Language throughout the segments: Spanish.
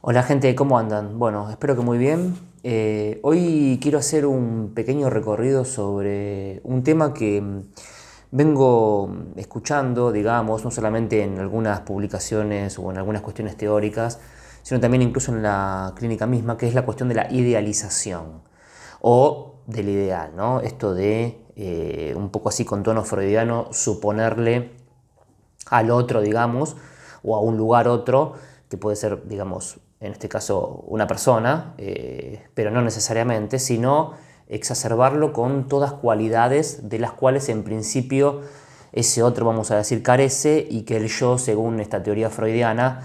Hola gente, ¿cómo andan? Bueno, espero que muy bien. Hoy quiero hacer un pequeño recorrido sobre un tema que vengo escuchando, digamos, no solamente en algunas publicaciones o en algunas cuestiones teóricas, sino también incluso en la clínica misma, que es la cuestión de la idealización o del ideal, ¿no? Esto de, un poco así con tono freudiano, suponerle al otro, digamos, o a un lugar otro, que puede ser, digamos, en este caso una persona, pero no necesariamente, sino exacerbarlo con todas cualidades de las cuales en principio ese otro, vamos a decir, carece y que el yo, según esta teoría freudiana,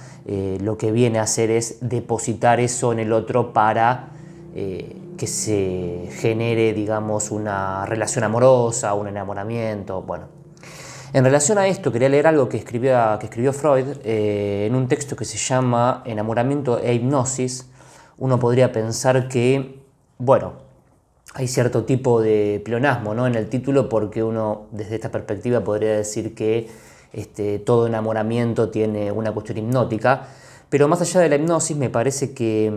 lo que viene a hacer es depositar eso en el otro para que se genere, digamos, una relación amorosa, un enamoramiento, bueno. En relación a esto, quería leer algo que escribió Freud en un texto que se llama Enamoramiento e hipnosis. Uno podría pensar que, bueno, hay cierto tipo de pleonasmo, ¿no?, en el título, porque uno desde esta perspectiva podría decir que todo enamoramiento tiene una cuestión hipnótica, pero más allá de la hipnosis me parece que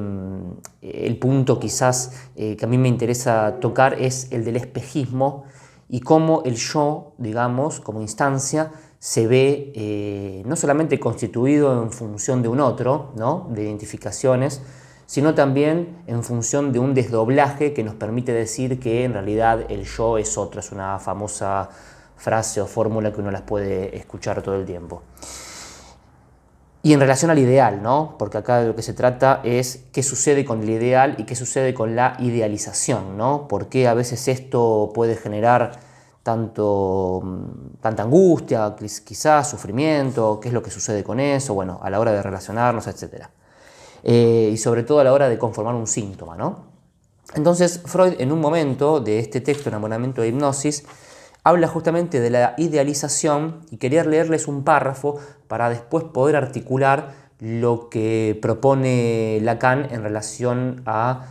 el punto quizás que a mí me interesa tocar es el del espejismo y cómo el yo, digamos, como instancia, se ve no solamente constituido en función de un otro, ¿no?, de identificaciones, sino también en función de un desdoblaje que nos permite decir que en realidad el yo es otro. Es una famosa frase o fórmula que uno las puede escuchar todo el tiempo. Y en relación al ideal, ¿no? Porque acá de lo que se trata es qué sucede con el ideal y qué sucede con la idealización, ¿no? Por qué a veces esto puede generar tanta angustia, quizás sufrimiento, qué es lo que sucede con eso, bueno, a la hora de relacionarnos, etcétera. Y sobre todo a la hora de conformar un síntoma, ¿no? Entonces Freud, en un momento de este texto, Enamoramiento e hipnosis, habla justamente de la idealización y quería leerles un párrafo para después poder articular lo que propone Lacan en relación a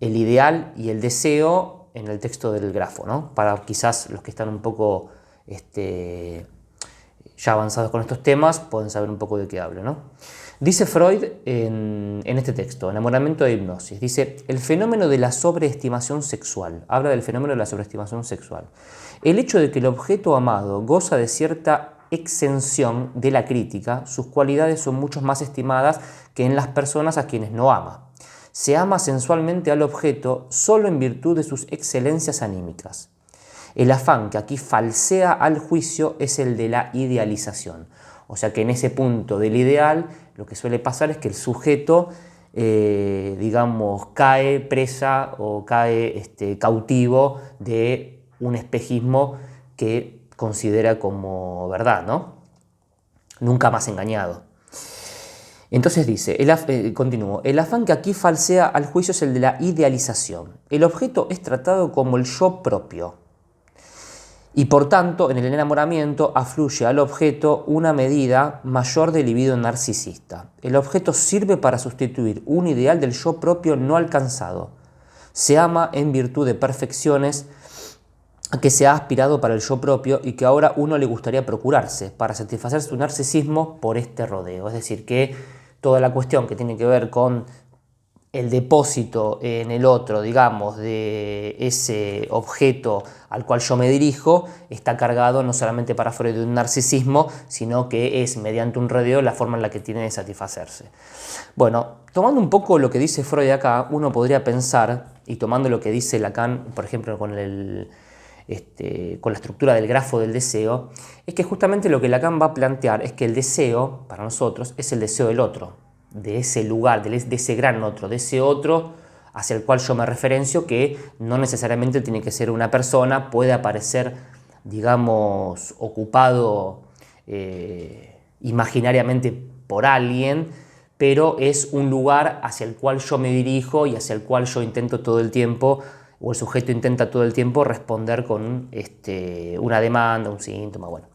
el ideal y el deseo en el texto del grafo, ¿no? Para quizás los que están un poco ya avanzados con estos temas pueden saber un poco de qué hablo, ¿no? Dice Freud en este texto, Enamoramiento e hipnosis, dice, el fenómeno de la sobreestimación sexual, habla del fenómeno de la sobreestimación sexual. El hecho de que el objeto amado goza de cierta exención de la crítica, sus cualidades son mucho más estimadas que en las personas a quienes no ama. Se ama sensualmente al objeto solo en virtud de sus excelencias anímicas. El afán que aquí falsea al juicio es el de la idealización. O sea que en ese punto del ideal lo que suele pasar es que el sujeto, digamos, cae presa o cae cautivo de un espejismo que considera como verdad, ¿no? Nunca más engañado. Entonces dice, continúo, el afán que aquí falsea al juicio es el de la idealización. El objeto es tratado como el yo propio, y por tanto, en el enamoramiento afluye al objeto una medida mayor de libido narcisista. El objeto sirve para sustituir un ideal del yo propio no alcanzado. Se ama en virtud de perfecciones a que se ha aspirado para el yo propio y que ahora uno le gustaría procurarse para satisfacer su narcisismo por este rodeo. Es decir, que toda la cuestión que tiene que ver con el depósito en el otro, digamos, de ese objeto al cual yo me dirijo, está cargado no solamente para Freud de un narcisismo, sino que es mediante un rodeo la forma en la que tiene de satisfacerse. Bueno, tomando un poco lo que dice Freud acá, uno podría pensar, y tomando lo que dice Lacan, por ejemplo, con la estructura del grafo del deseo, es que justamente lo que Lacan va a plantear es que el deseo, para nosotros, es el deseo del otro, de ese lugar, de ese gran otro, de ese otro hacia el cual yo me referencio, que no necesariamente tiene que ser una persona, puede aparecer, digamos, ocupado imaginariamente por alguien, pero es un lugar hacia el cual yo me dirijo y hacia el cual yo intento todo el tiempo, o el sujeto intenta todo el tiempo responder con una demanda, un síntoma, bueno.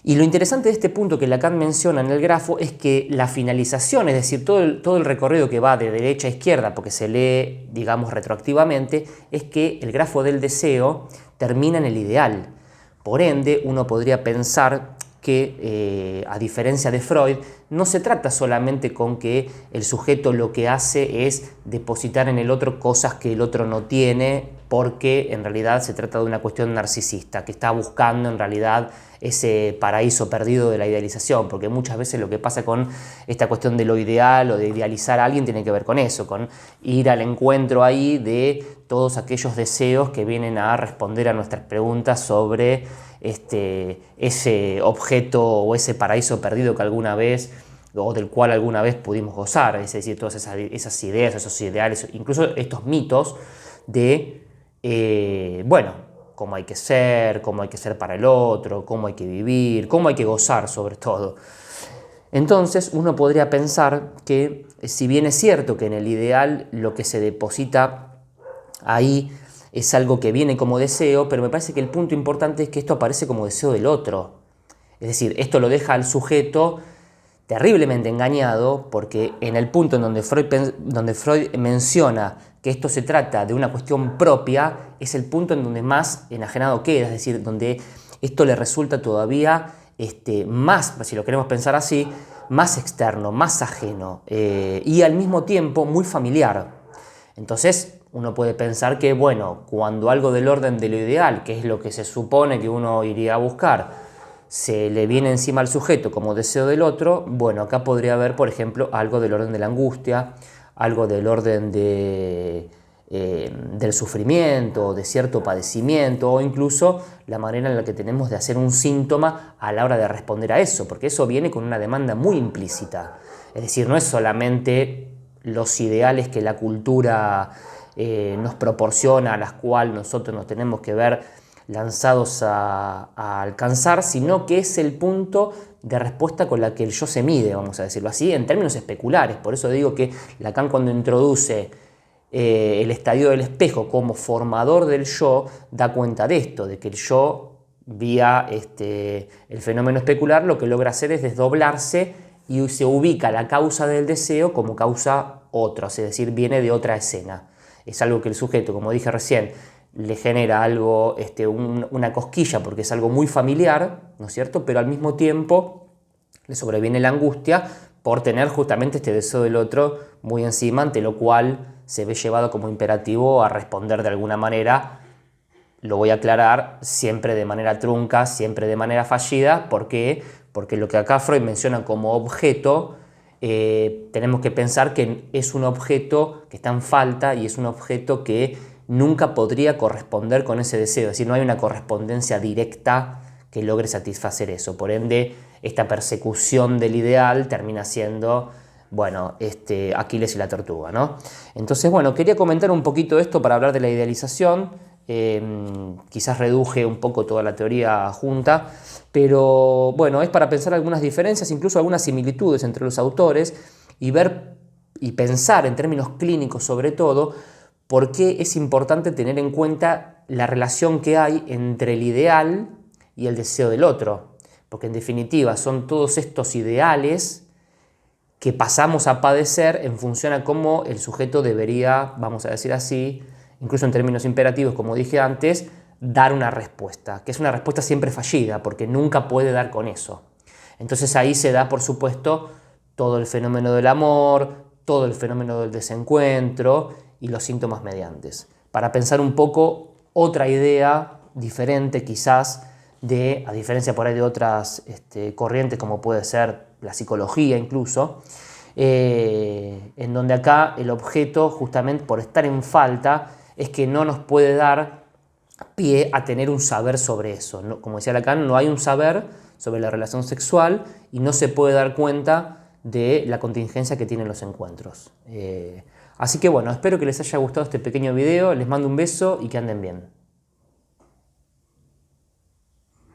Y lo interesante de este punto que Lacan menciona en el grafo es que la finalización, es decir, todo el recorrido que va de derecha a izquierda, porque se lee, digamos, retroactivamente, es que el grafo del deseo termina en el ideal. Por ende, uno podría pensar que, a diferencia de Freud, no se trata solamente con que el sujeto lo que hace es depositar en el otro cosas que el otro no tiene, porque en realidad se trata de una cuestión narcisista, que está buscando en realidad ese paraíso perdido de la idealización, porque muchas veces lo que pasa con esta cuestión de lo ideal o de idealizar a alguien tiene que ver con eso, con ir al encuentro ahí de todos aquellos deseos que vienen a responder a nuestras preguntas sobre ese objeto o ese paraíso perdido que alguna vez o del cual alguna vez pudimos gozar, es decir, todas esas ideas, esos ideales, incluso estos mitos de, bueno, cómo hay que ser para el otro, cómo hay que vivir, cómo hay que gozar sobre todo. Entonces uno podría pensar que si bien es cierto que en el ideal lo que se deposita ahí es algo que viene como deseo, pero me parece que el punto importante es que esto aparece como deseo del otro. Es decir, esto lo deja al sujeto terriblemente engañado, porque en el punto en donde Freud menciona que esto se trata de una cuestión propia, es el punto en donde más enajenado queda, es decir, donde esto le resulta todavía más, si lo queremos pensar así, más externo, más ajeno y al mismo tiempo muy familiar. Entonces uno puede pensar que, bueno, cuando algo del orden de lo ideal, que es lo que se supone que uno iría a buscar, se le viene encima al sujeto como deseo del otro, bueno, acá podría haber, por ejemplo, algo del orden de la angustia, algo del orden del sufrimiento, de cierto padecimiento, o incluso la manera en la que tenemos de hacer un síntoma a la hora de responder a eso, porque eso viene con una demanda muy implícita. Es decir, no es solamente los ideales que la cultura nos proporciona, a las cuales nosotros nos tenemos que ver lanzados a alcanzar, sino que es el punto de respuesta con la que el yo se mide, vamos a decirlo así, en términos especulares. Por eso digo que Lacan, cuando introduce el estadio del espejo como formador del yo, da cuenta de esto, de que el yo, vía el fenómeno especular, lo que logra hacer es desdoblarse y se ubica la causa del deseo como causa otra, es decir, viene de otra escena. Es algo que el sujeto, como dije recién, le genera algo, una cosquilla, porque es algo muy familiar, ¿no es cierto? Pero al mismo tiempo le sobreviene la angustia por tener justamente este deseo del otro muy encima, ante lo cual se ve llevado como imperativo a responder de alguna manera. Lo voy a aclarar, siempre de manera trunca, siempre de manera fallida. ¿Por qué? Porque lo que acá Freud menciona como objeto, tenemos que pensar que es un objeto que está en falta y es un objeto que nunca podría corresponder con ese deseo, es decir, no hay una correspondencia directa que logre satisfacer eso. Por ende, esta persecución del ideal termina siendo, bueno, Aquiles y la tortuga, ¿no? Entonces, bueno, quería comentar un poquito esto para hablar de la idealización. Quizás reduje un poco toda la teoría junta, pero bueno, es para pensar algunas diferencias, incluso algunas similitudes entre los autores y ver y pensar en términos clínicos sobre todo, por qué es importante tener en cuenta la relación que hay entre el ideal y el deseo del otro. Porque en definitiva son todos estos ideales que pasamos a padecer en función a cómo el sujeto debería, vamos a decir así, incluso en términos imperativos, como dije antes, dar una respuesta, que es una respuesta siempre fallida, porque nunca puede dar con eso. Entonces ahí se da, por supuesto, todo el fenómeno del amor, todo el fenómeno del desencuentro y los síntomas mediantes. Para pensar un poco otra idea diferente quizás, a diferencia por ahí de otras corrientes como puede ser la psicología incluso, en donde acá el objeto, justamente por estar en falta, es que no nos puede dar pie a tener un saber sobre eso. ¿No? Como decía Lacan, no hay un saber sobre la relación sexual y no se puede dar cuenta de la contingencia que tienen los encuentros. Así que bueno, espero que les haya gustado este pequeño video, les mando un beso y que anden bien.